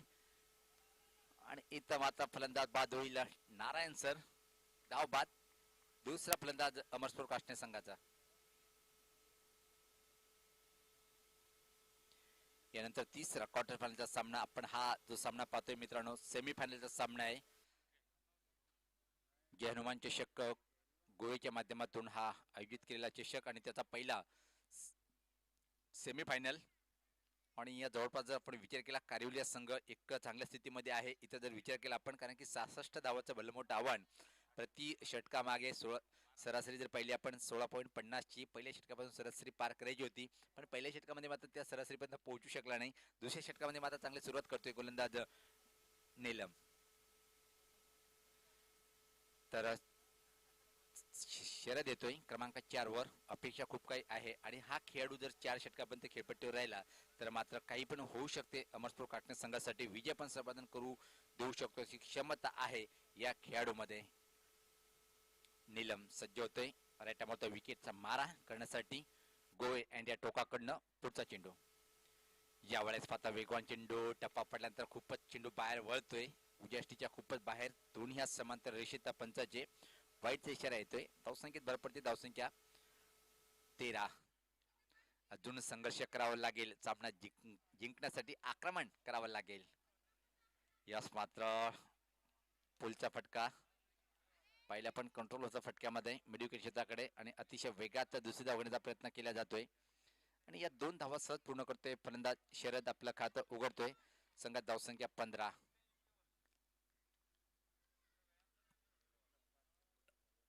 आणि इथं मात्र फलंदाज बाद होईल नारायण सर. धाव बाद. दुसरा फलंदाज अमरस्पोर्ट काष्टण्या संघाचा. यानंतर तिसरा क्वार्टर फायनलचा सामना आपण हा जो सामना पाहतोय मित्रांनो सेमीफायनलचा सामना आहे. जय हनुमान चषक गोव्याच्या माध्यमातून हा आयोजित केलेला चषक आणि त्याचा पहिला सेमीफायनल. आणि या जवळपास जर आपण विचार केला कारिवली संघ एक चांगल्या स्थितीमध्ये आहे इथं जर विचार केला आपण कारण की 66 धावाचं भलं मोठं आव्हान प्रति षटकामागे सरासरी जर पाहिली आपण 16.50 ची पहिल्या षटकापासून सरासरी पार करायची होती पण पहिल्या षटकामध्ये मात्र त्या सरासरीपर्यंत पोहोचू शकला नाही. दुसऱ्या षटकामध्ये मात्र चांगली सुरुवात करतोय गोलंदाज नीलम. तर शरद येतोय क्रमांक 4 वर. अपेक्षा खूप काही आहे आणि हा खेळाडू जर 4 षटकापर्यंत खेळपट्टीवर राहिला तर मात्र काही पण होऊ शकते. अमरस्पोर्ट काष्टण्या संघासाठी विजय पण संपादन करू देऊ शकतो अशी क्षमता आहे या खेळाडूमध्ये. नीलम सज्ज होतोय राईट विकेटचा मारा करण्यासाठी. गोवे अँड या टोकाकडनं पुढचा चेंडू यावेळेस पाहता वेगवान चेंडू टप्पा पडल्यानंतर खूपच चेंडू बाहेर वळतोय उजष्टीच्या खूपच बाहेर दोन्ही ह्या समांतर रेषेत पंचाचे वाईटचा इशारा येतोय. धावसंख्येत भर पडते. धावसंख्या 13. अजून संघर्ष करावा लागेल. सामना जिंकण्यासाठी आक्रमण करावं लागेल. यास मात्र पुलचा फटका पहिल्या पण कंट्रोल होता फटक्यामध्ये मिडविकेट क्षेत्राकडे आणि अतिशय वेगात दुसरी धाव घेण्याचा प्रयत्न केला जातोय आणि या 2 धावा सहज पूर्ण करतोय फलंदाज शरद आपलं खातं उघडतोय. संघात धावसंख्या 15.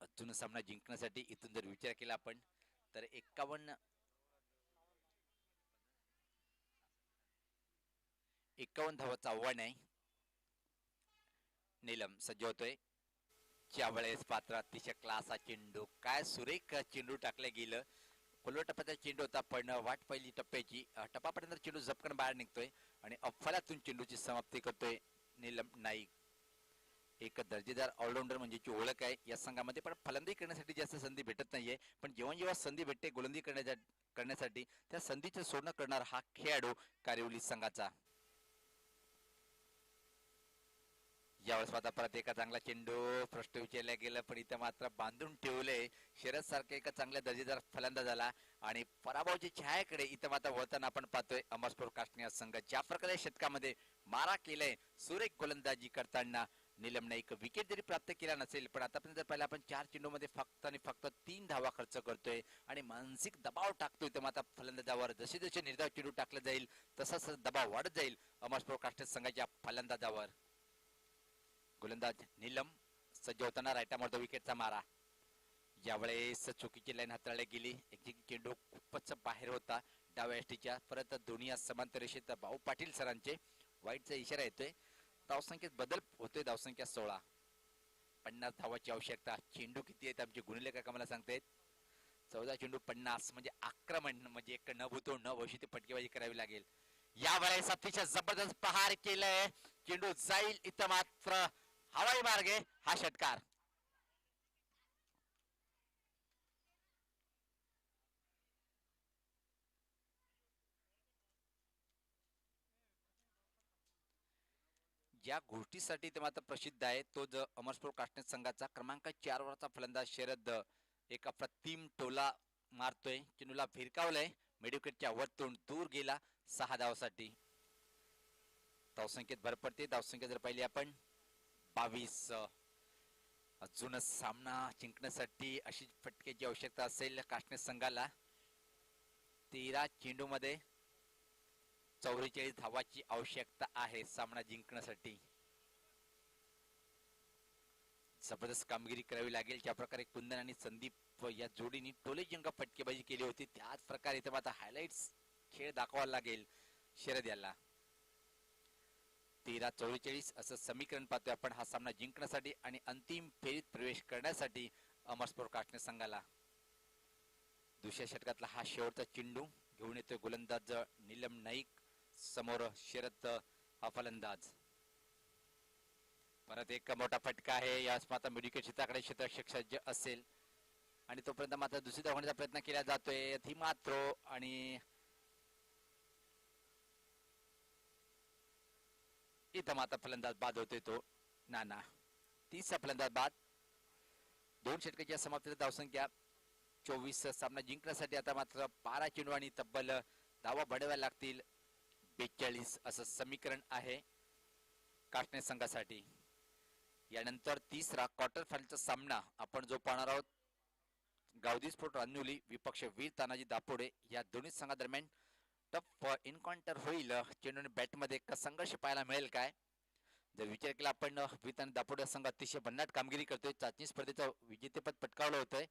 अजून सामना जिंकण्यासाठी इथून जर विचार केला आपण तर 51 धावाचं आव्हान आहे. नीलम सज्ज होतोय. ज्यावेळेस पात्र अतिशय क्लास चेंडू काय सुरेख चेंडू टाकलं गेलं. खोलवर टप्प्याचा चेंडू होता पण वाट पहिली टप्प्याची टप्पापर्यंत चेंडू झपकन बाहेर निघतोय आणि अफलातून चेंडूची समाप्ती करतोय नीलम नाईक. एक दर्जेदार ऑलराऊंडर म्हणजे ओळख आहे या संघामध्ये पण फलंदाजी करण्यासाठी जास्त संधी भेटत नाहीये पण जेव्हा जेव्हा संधी भेटते गोलंदाजी करण्यासाठी त्या संधीचं सोडणं करणार हा खेळाडू कारिवली संघाचा. यावेळेस आता परत एका चांगला चेंडू प्रश्न विचारला गेला पण इथं मात्र बांधून ठेवले शरद सारखा एका चांगल्या दर्जेदार फलंदाजाला आणि पराभवाच्या छायाकडे इथं मात्र वळताना आपण पाहतोय अमरस्पोर्ट कास्टनिया संघ ज्या प्रकारे षटकामध्ये मारा केलाय सुरेख गोलंदाजी करताना नीलम नाईक विकेट जरी प्राप्त केला नसेल पण आतापर्यंत पहिला आपण 4 चेंडूमध्ये फक्त आणि फक्त 3 धावा खर्च करतोय आणि मानसिक दबाव टाकतोय तर मात्र फलंदाजावर जसे जसे निर्धाव चेंडू टाकला जाईल तसाच दबाव वाढत जाईल अमरस्पोर्ट कास्टनिया संघाच्या फलंदाजावर. गोलंदाज नीलम सज्ज होताना राईटामधून विकेटचा मारा. यावेळेस चुकीची लाईन हाताळली गेली. एक चेंडू खूपच बाहेर होता डाव्या एसटीच्या. परत दोन्ही समांतर रेषेत भाऊ पाटील सरांचे वाईटचा इशारा येतोय. धावसंख्येत बदल होतोय. धावसंख्या 16. 50 धावाची आवश्यकता. चेंडू किती आहेत आमचे गुणलेखक आम्हाला सांगतायत 14 चेंडू 50 म्हणजे आक्रमण म्हणजे एक न भूतो न भविष्य फटकेबाजी करावी लागेल. यावेळेस अतिशय जबरदस्त प्रहार केलाय. चेंडू जाईल इथं मात्र हवाई मार्गे हा षटकार. ज्या गोष्टीसाठी ते मात्र प्रसिद्ध आहे तो जो अमरस्पोर्ट कास्टनिया संघाचा क्रमांक 4 वरचा फलंदाज शरद एक अप्रतिम टोला मारतोय. चेंडूला भिरकावलंय मिडविकेटच्या वरतून दूर गेला 6 धावासाठी. धावसंख्येत भर पडते. धावसंख्या जर पाहिली आपण 22. अजून सामना जिंकण्यासाठी अशी फटकेची आवश्यकता असेल कास्टनिया संघाला. 13 चेंडू मध्ये 44 धावाची आवश्यकता आहे सामना जिंकण्यासाठी. जबरदस्त कामगिरी करावी लागेल. ज्या प्रकारे कुंदन आणि संदीप या जोडीने टोलेजंग फटकेबाजी केली होती त्याच प्रकारे इथे आता हायलाइट्स खेळ दाखवावा लागेल शरद याला. 13-44 असं समीकरण पाहतोय आपण हा सामना जिंकण्यासाठी आणि अंतिम फेरीत प्रवेश करण्यासाठी अमरस्पोर्ट कास्टनिया संघाला. दुसऱ्या षटकातला हा शेवटचा चेंडू घेऊन येतोय गोलंदाज नीलम नाईक. समोर शरद हा फलंदाज. परत एक मोठा फटका आहे. यास मात्र मिडविकेट क्षेत्राकडे क्षेत्ररक्षक सज्ज असेल आणि तोपर्यंत मात्र दुसरी धाव घेण्याचा प्रयत्न केला जातोय. ती मात्र आणि इथं मात्र फलंदाज बाद होतोय तो नाना. 30 फलंदाज बाद. 2 षटकाच्या समाप्तीची धावसंख्या 24. सामना जिंकण्यासाठी आता मात्र 12 चेंडू आणि तब्बल धावा बढवायला लागतील 42 असं समीकरण आहे कास्टनिया संघासाठी. यानंतर तिसरा क्वार्टर फायनलचा सामना आपण जो पाहणार आहोत गावदी स्पोर्ट रांजोली विपक्ष वीर तानाजी दापोडे या दोन्ही संघादरम्यान टफ एन्काउंटर होईल. चेंडू आणि बॅटमध्ये संघर्ष पाहायला मिळेल काय. जर विचार केला आपण वीर तानाजी दापोडे संघ अतिशय भन्नाट कामगिरी करतोय. चाचणी स्पर्धेचं विजेतेपद पटकावलं होतंय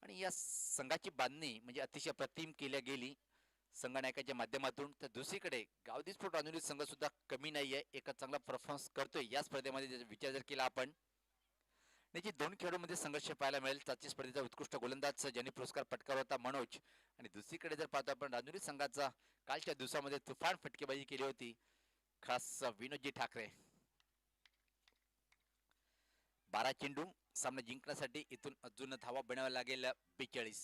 आणि या संघाची बांधणी म्हणजे अतिशय प्रतिम केल्या गेली संघनायकाच्या माध्यमातून. तर दुसरीकडे गावदी स्पोर्ट रांजोली संघ सुद्धा कमी नाहीये. एक चांगला परफॉर्मन्स करतोय या स्पर्धेमध्ये. विचार जर केला आपण जी 2 खेळाडूंमध्ये संघर्ष पाहायला मिळेल. चाचणी स्पर्धेचा उत्कृष्ट गोलंदाज ज्यांनी पुरस्कार पटकावला होता मनोज आणि दुसरीकडे जर पाहतो आपण रांजोली संघाचा कालच्या दिवसामध्ये तुफान फटकेबाजी केली होती खास विनोदजी ठाकरे. 12 चेंडू सामना जिंकण्यासाठी इथून अजून धावा बनवायला लागेल 42.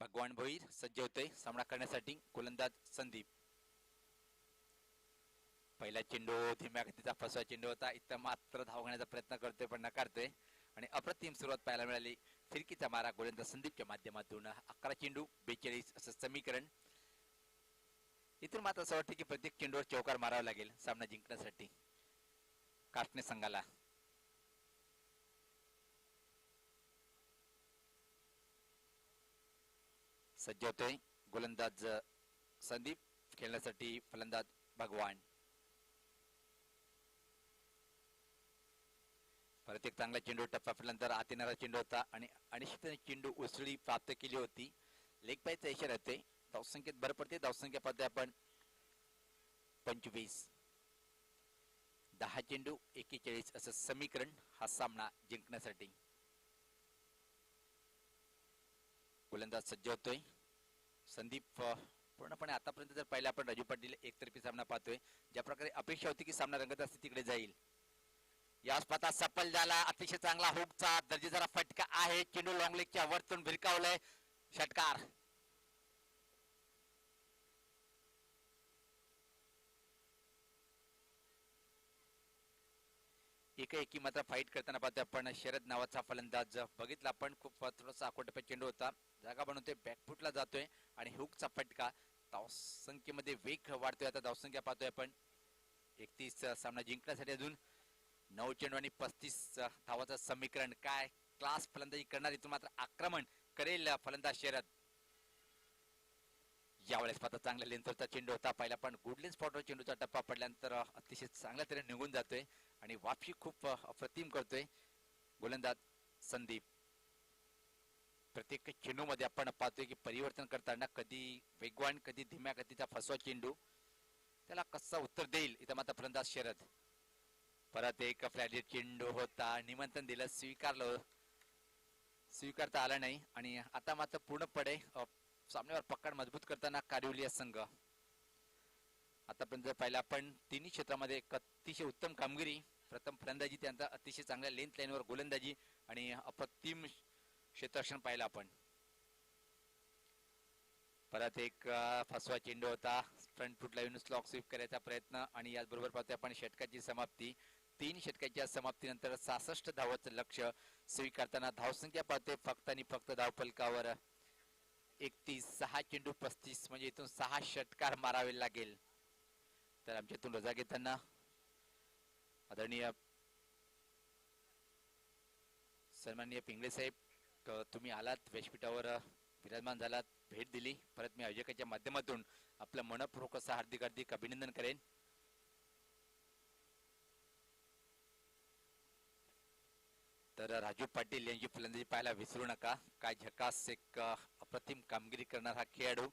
भगवान भोईर सज्ज होते सामना करण्यासाठी. गोलंदाज संदीप. पहिला चेंडू धीम्या गतीचा फसवा चेंडू होता. इथं मात्र धाव घेण्याचा प्रयत्न करतोय पण नकारतोय आणि अप्रतिम सुरुवात पाहायला मिळाली. फिरकीचा मारा गोलंदाज संदीपच्या माध्यमातून. 11 चेंडू 42 असं समीकरण. इथून मात्र असं वाटतं की प्रत्येक चेंडूवर चौकार मारावा लागेल सामना जिंकण्यासाठी काष्टणे संघाला. सज्ज होतोय गोलंदाज संदीप खेळण्यासाठी फलंदाज भगवान. परत एक चांगला चेंडू टप्पा फलंदाज आत येणारा चेंडू होता आणि अनिश्चित चेंडू उसळी प्राप्त केली होती. लेग पायचा इशारा येते. धावसंख्येत भर पडते. धावसंख्या पाहतोय आपण 25. 10 चेंडू 41 असं समीकरण हा सामना जिंकण्यासाठी. गोलंदाज सज्ज होतोय संदीप. पूर्णपणे आतापर्यंत जर पाहिलं आपण राजू पाटील एकतर्फी सामना पाहतोय. ज्या प्रकारे अपेक्षा होती की सामना रंगत स्थितीकडे जाईल या स्पर्धा सफल झाला. अतिशय चांगला हुकचा दर्जेदार फटका आहे. चेंडू लॉंग लेगच्या वरतून भिरकावलाय. षटकार. एकाएकी मात्र फाईट करताना पाहतोय आपण शरद नावाचा फलंदाज. बघितला आपण खूप थोडासा आकोटपा चेंडू होता. जागा बनवतोय बॅकफुटला जातोय आणि हुकचा फटका. धावसंख्येमध्ये वेग वाढतोय. आता धावसंख्या पाहतोय आपण 31. सामना जिंकण्यासाठी अजून 9 चेंडू आणि 35 धावाचं समीकरण. काय क्लास फलंदाजी करणार. इथून मात्र आक्रमण करेल फलंदाज शरद. यावेळेस पाहता चांगल्या लेंथवरचा चेंडू होता. पहिला पण गुडलेन स्पॉटवर चेंडूचा टप्पा पडल्यानंतर अतिशय चांगल्या तऱ्हेने निघून जातोय आणि वापशी खूप अप्रतिम करतोय गोलंदाज संदीप. प्रत्येक चेंडू मध्ये आपण पाहतोय की परिवर्तन करताना कधी वेगवान कधी धीम्या गतीचा फसवा चेंडू. त्याला कसं उत्तर देईल इथं मात्र फलंदाज शरद. परत एक फ्लॅट चेंडू होता. निमंत्रण दिलं स्वीकारलं. स्वीकारता आला नाही आणि आता मात्र पूर्णपणे सामन्यावर पकड मजबूत करताना कारिवली संघ. आतापर्यंत पाहिलं आपण तिन्ही क्षेत्रामध्ये एक अतिशय उत्तम कामगिरी. प्रथम फलंदाजी त्यांचा अतिशय चांगल्या लेंथ लाईनवर गोलंदाजी आणि अप्रतिम क्षेत्ररक्षण पाहिलं आपण. परत एक फसवा चेंडू होता. फ्रंट फुटला येऊन स्लॉक स्वीप करायचा प्रयत्न आणि याचबरोबर पाहतोय आपण षटकाची समाप्ती. 3 षटकाच्या समाप्तीनंतर 66 धावाचं लक्ष्य स्वीकारताना धावसंख्या पाहतोय फक्त आणि फक्त धावफलकावर 31. 6 चेंडू 35 म्हणजे इथून 6 षटकार मारावे लागेल. तर आमच्यातून रजा घेताना आदरणीय सन्माननीय पिंगळे साहेब तुम्ही आलात व्यासपीठावर विराजमान झालात भेट दिली. परत मी आयोजकाच्या माध्यमातून आपलं मनपूर्वक असं हार्दिक हार्दिक अभिनंदन करेन. तर राजू पाटील यांची फलंदाजी पाहायला विसरू नका. काय झकास एक अप्रतिम कामगिरी करणारा हा खेळाडू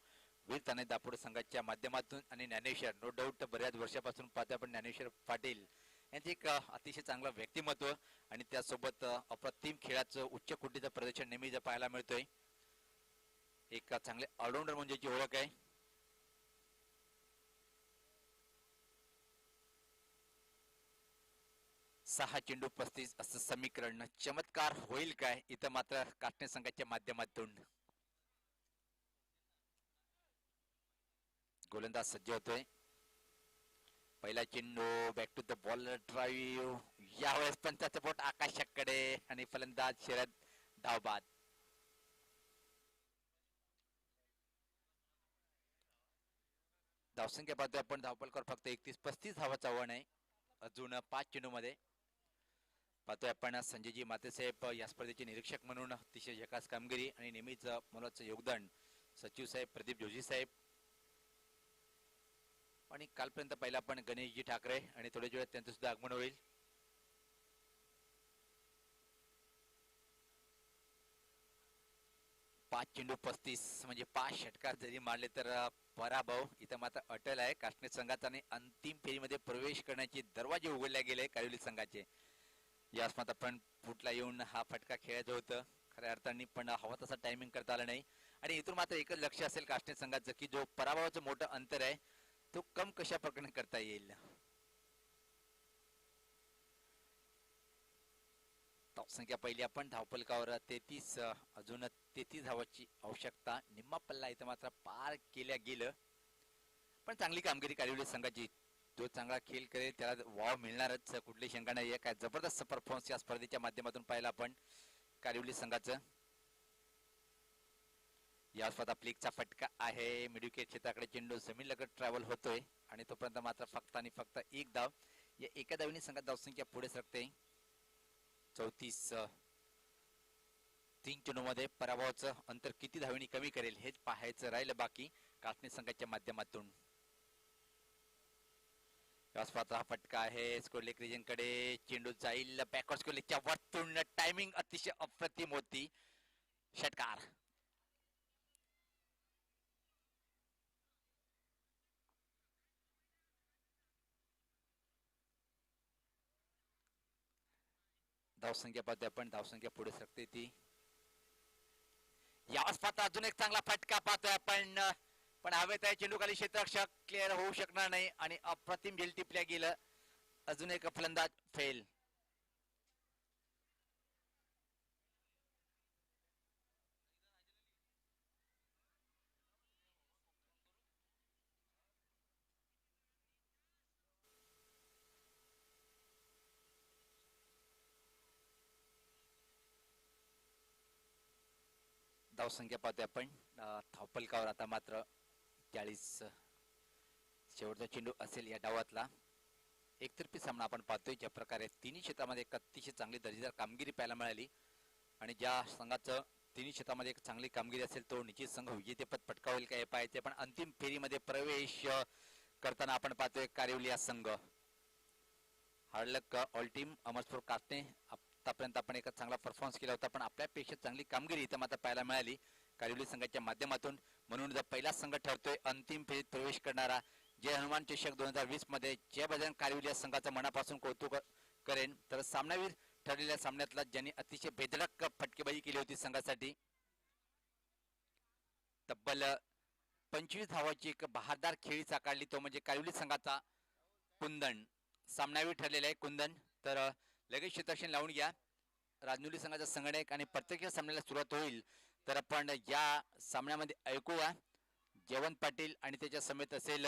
वीर तानाजी दापोडे संघाच्या माध्यमातून आणि ज्ञानेश्वर नो डाऊट बऱ्याच वर्षापासून पाहतोय आपण ज्ञानेश्वर पाटील यांचे एक अतिशय चांगलं व्यक्तिमत्व आणि त्यासोबत अप्रतिम खेळाचं उच्च कोटीचं प्रदर्शन नेहमी पाहायला मिळतोय. एक चांगले ऑलराऊंडर म्हणजे जी ओळख आहे. सहा चेंडू 35 असं समीकरण. चमत्कार होईल काय इथं मात्र काष्टणे संघाच्या माध्यमातून. गोलंदाज सज्ज होतोय. पहिला चेंडू back to the bowler drive. यावेळेस पण त्याचं बोट आकाशाकडे आणि फलंदाज शरद धावबाद. धावसंख्या पाहतोय आपण धावपलकर फक्त 31-35 धावाचा आव्हान आहे अजून 5 चेंडू मध्ये. पाहतोय आपण संजयजी मातेसाहेब या स्पर्धेचे निरीक्षक म्हणून अतिशय झकास कामगिरी आणि नेहमीच मोलाचं योगदान सचिव साहेब प्रदीप जोशी साहेब आणि कालपर्यंत पहिला आपण गणेशजी ठाकरे आणि थोड्याच वेळात त्यांचं सुद्धा आगमन होईल. पाच चेंडू 35 म्हणजे 5 षटकार जरी मारले तर पराभव इथं मात्र अटल आहे. काष्टणे संघाचा आणि अंतिम फेरीमध्ये प्रवेश करण्याचे दरवाजे उघडले गेले कारिवली संघाचे. या स्पर्धेत आपण फुटला येऊन हा फटका खेळायचं होतं खऱ्या अर्थाने पण हवा तसा टायमिंग करता आला नाही आणि इथून मात्र एकच लक्ष असेल काष्टणे संघाचं की जो पराभवाचं मोठं अंतर आहे तो कम कशा प्रकारे करता येईल. संख्या पहिली आपण धावपलकावर 33 अजून 33 धावाची आवश्यकता. निम्मा पल्ला इथं मात्र पार केल्या गेलं, पण चांगली कामगिरी कारिवली संघाची. जो चांगला खेळ करेल त्याला वाव मिळणारच, कुठली शंका नाही. काय जबरदस्त परफॉर्मन्स या स्पर्धेच्या माध्यमातून पाहिला आपण कारिवली संघाचं. या स्पर्धा प्लेगचा फटका आहे. मिडविकेट क्षेत्राकडे चेंडू जमीन लगत ट्रॅव्हल होतोय आणि तोपर्यंत मात्र फक्त आणि फक्त एक धाव. या एका धावीने संघात धावसंख्या पुढे सरकते. 34. 3 चेंडूमध्ये पराभवाचं अंतर किती धावीने कमी करेल हेच पाहायचं राहिलं बाकी कासनी संघाच्या माध्यमातून. या स्पर्धा हा फटका आहे स्कोरलेक रिजन कडे. चेंडू जाईल बॅकवर्ड स्कोरलेकच्या वरतून. टायमिंग अतिशय अप्रतिम होती. षटकार. धावसंख्या पाहतोय आपण, धावसंख्या पुढे सरकते ती. या स्पर्धा अजून एक चांगला फटका पाहतोय आपण, पण हवेत आहे चेंडू खाली. क्षेत्ररक्षक क्लिअर होऊ शकणार नाही आणि अप्रतिम झेल टिपल्या गेलं. अजून एक फलंदाज फेल. धावसंख्या पाहतोय आपण धावपलकावर आता मात्र 40. शेवटचा चेंडू असेल या डावातला. एकतर्फी सामना आपण पाहतोय. ज्या प्रकारे तिन्ही क्षेत्रामध्ये एक अतिशय चांगली दर्जेदार कामगिरी पाहायला मिळाली आणि ज्या संघाचं तिन्ही क्षेत्रामध्ये एक चांगली कामगिरी असेल तो निश्चित संघ विजेतेपद पटकावेल काय पाहायचे. पण अंतिम फेरीमध्ये प्रवेश करताना आपण पाहतोय कारिवली हा संघ. हार्डलक ऑल टीम. अमरपूर कासने आतापर्यंत आपण एक चांगला परफॉर्मन्स केला होता, पण आपल्यापेक्षा चांगली कामगिरी इथं मात्र पाहायला मिळाली कारिवली संघाच्या माध्यमातून. म्हणून जर पहिला संघ ठरतोय अंतिम फेरीत प्रवेश करणारा. जय हनुमान चषक 2020 मध्ये जे बजरंग कारिवली या संघाचं मनापासून कौतुक करेन. तर सामनावीर ठरलेल्या सामन्यातला ज्यांनी अतिशय बेधडक फटकेबाजी केली होती संघासाठी. तब्बल 25 धावाची एक बहारदार खेळी साकारली तो म्हणजे कारिवली संघाचा कुंदन. सामनावीर ठरलेला आहे कुंदन. तर लगेच क्षेत्ररक्षण लावून घ्या. राजनुली संघाचा संगणक आणि प्रत्येक सामन्याला सुरुवात होईल. तर आपण या सामन्यामध्ये ऐकूया जयवंत पाटील आणि त्याच्या समेत असेल